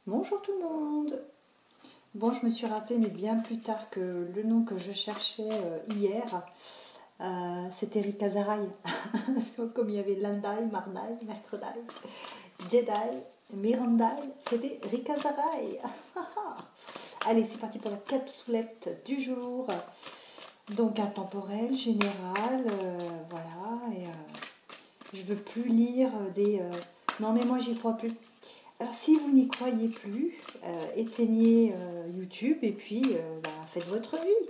Bonjour tout le monde. Bon, je me suis rappelé, mais bien plus tard que le nom que je cherchais hier, c'était Rika Zaraï. Parce que comme il y avait Landai, Mardai, Mercredai, Jedi, Mirandai, c'était Rika Zaraï. Allez, c'est parti pour la capsoulette du jour. Donc intemporel, général, voilà. Et je veux plus lire des... non mais moi j'y crois plus. Alors si vous n'y croyez plus, éteignez YouTube et puis faites votre vie.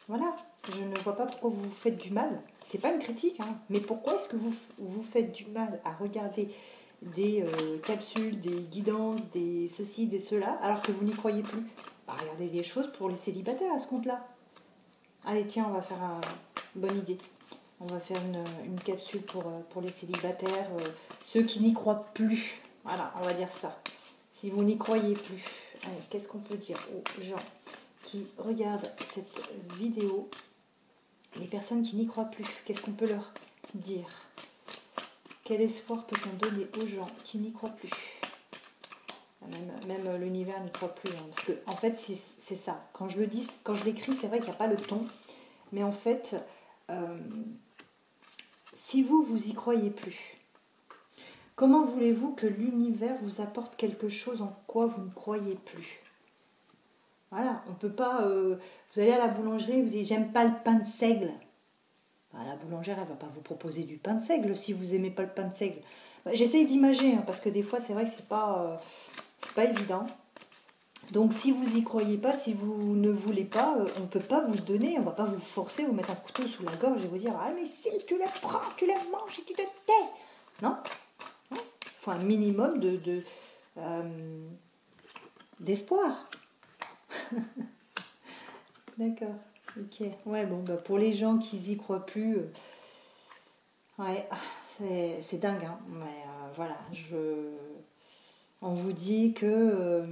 Voilà, je ne vois pas pourquoi vous vous faites du mal. C'est pas une critique, hein, mais pourquoi est-ce que vous faites du mal à regarder des capsules, des guidances, des ceci, des cela, alors que vous n'y croyez plus? Regardez des choses pour les célibataires à ce compte-là. Allez, tiens, on va faire une bonne idée. On va faire une capsule pour les célibataires, ceux qui n'y croient plus. Voilà, on va dire ça. Si vous n'y croyez plus, allez, qu'est-ce qu'on peut dire aux gens qui regardent cette vidéo, les personnes qui n'y croient plus, qu'est-ce qu'on peut leur dire? Quel espoir peut-on donner aux gens qui n'y croient plus? Même l'univers n'y croit plus, hein, parce que en fait c'est ça. Quand je le dis, quand je l'écris, c'est vrai qu'il n'y a pas le ton, mais en fait, si vous y croyez plus, comment voulez-vous que l'univers vous apporte quelque chose en quoi vous ne croyez plus? Voilà, on ne peut pas... vous allez à la boulangerie, vous dites j'aime pas le pain de seigle. La boulangère, elle ne va pas vous proposer du pain de seigle si vous n'aimez pas le pain de seigle. J'essaye d'imager, hein, parce que des fois c'est vrai que c'est pas évident. Donc si vous y croyez pas, si vous ne voulez pas, on ne peut pas vous le donner, on ne va pas vous forcer, vous mettre un couteau sous la gorge et vous dire ah mais si tu le prends, tu le manges et tu te tais. Non, il faut un minimum d'espoir. D'accord, ok. Ouais, bon, pour les gens qui y croient plus, ouais, c'est dingue, hein. Mais voilà, on vous dit que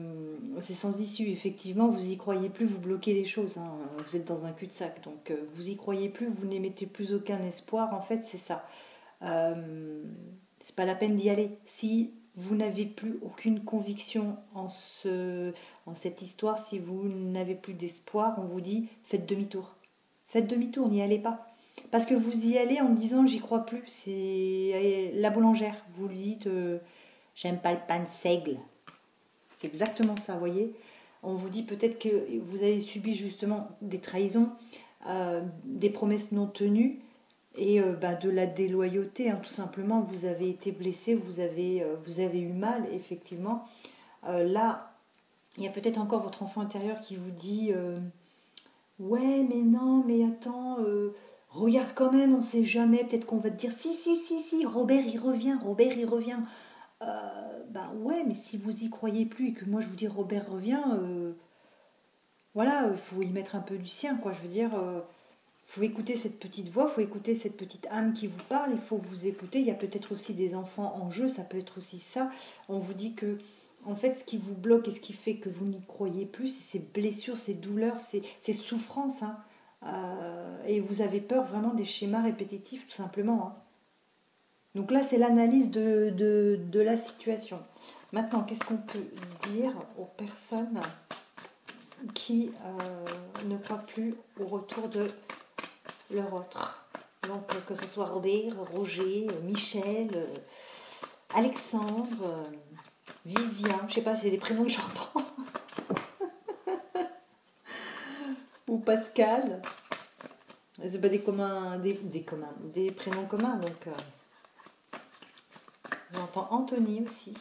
c'est sans issue. Effectivement, vous y croyez plus, vous bloquez les choses, hein. Vous êtes dans un cul-de-sac, donc vous y croyez plus, vous n'émettez plus aucun espoir. En fait, c'est ça. C'est pas la peine d'y aller. Si vous n'avez plus aucune conviction en cette histoire, si vous n'avez plus d'espoir, on vous dit faites demi-tour. Faites demi-tour, n'y allez pas. Parce que vous y allez en disant j'y crois plus. C'est la boulangère. Vous lui dites j'aime pas le pain de seigle. C'est exactement ça, vous voyez. On vous dit peut-être que vous avez subi justement des trahisons, des promesses non tenues et de la déloyauté, hein, tout simplement. Vous avez été blessé, vous avez eu mal, effectivement. Là, il y a peut-être encore votre enfant intérieur qui vous dit ouais, mais non, mais attends, regarde quand même, on sait jamais, peut-être qu'on va te dire si, Robert il revient, Robert il revient. Ouais, mais si vous y croyez plus et que moi je vous dis Robert revient, voilà, il faut y mettre un peu du sien, quoi. Je veux dire, faut écouter cette petite voix, faut écouter cette petite âme qui vous parle, il faut vous écouter. Il y a peut-être aussi des enfants en jeu, ça peut être aussi ça. On vous dit que, en fait, ce qui vous bloque et ce qui fait que vous n'y croyez plus, c'est ces blessures, ces douleurs, ces souffrances, hein. Et vous avez peur vraiment des schémas répétitifs, tout simplement, hein. Donc là, c'est l'analyse de la situation. Maintenant, qu'est-ce qu'on peut dire aux personnes qui ne croient plus au retour de leur autre? Donc, que ce soit Robert, Roger, Michel, Alexandre, Vivien, je sais pas, c'est des prénoms que j'entends, ou Pascal. C'est pas des communs, des prénoms communs, donc j'entends Anthony aussi.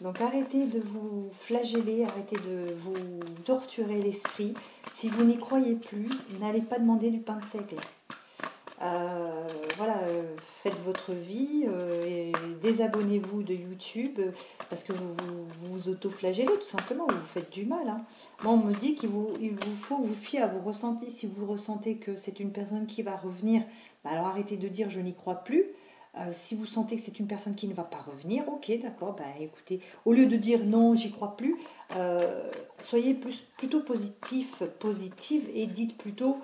Donc arrêtez de vous flageller, arrêtez de vous torturer l'esprit. Si vous n'y croyez plus, n'allez pas demander du pain de seigle. Voilà, faites votre vie et désabonnez-vous de YouTube parce que vous auto-flagellez tout simplement, vous vous faites du mal, hein. Moi, on me dit il vous faut vous fier à vos ressentis. Si vous ressentez que c'est une personne qui va revenir, alors arrêtez de dire je n'y crois plus. Si vous sentez que c'est une personne qui ne va pas revenir, ok, d'accord, écoutez, au lieu de dire non, j'y crois plus, soyez plutôt positive et dites plutôt,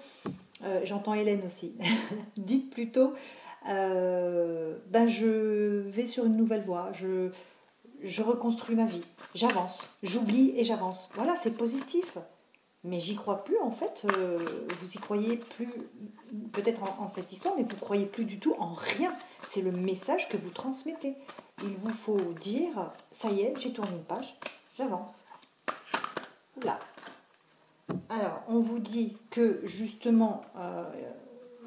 j'entends Hélène aussi, dites plutôt, je vais sur une nouvelle voie, je reconstruis ma vie, j'avance, j'oublie et j'avance. Voilà, c'est positif. Mais j'y crois plus en fait, vous y croyez plus peut-être en cette histoire, mais vous ne croyez plus du tout en rien. C'est le message que vous transmettez. Il vous faut dire, ça y est, j'ai tourné une page, j'avance. Là. Alors, on vous dit que justement,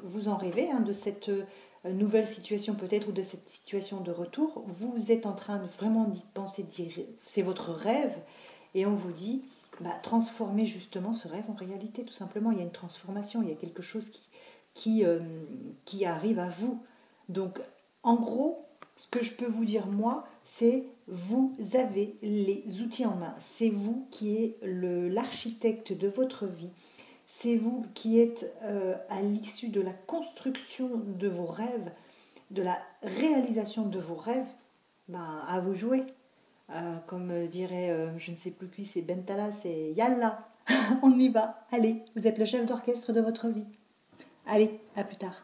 vous en rêvez de cette nouvelle situation peut-être ou de cette situation de retour. Vous êtes en train de vraiment d'y penser, c'est votre rêve. Et on vous dit, transformez justement ce rêve en réalité, tout simplement. Il y a une transformation, il y a quelque chose qui arrive à vous. Donc, en gros, ce que je peux vous dire, moi, c'est vous avez les outils en main. C'est vous qui êtes l'architecte de votre vie. C'est vous qui êtes à l'issue de la construction de vos rêves, de la réalisation de vos rêves. À vous jouer. Comme dirait, je ne sais plus qui, c'est Bentala, c'est Yalla, on y va, allez, vous êtes le chef d'orchestre de votre vie. Allez, à plus tard.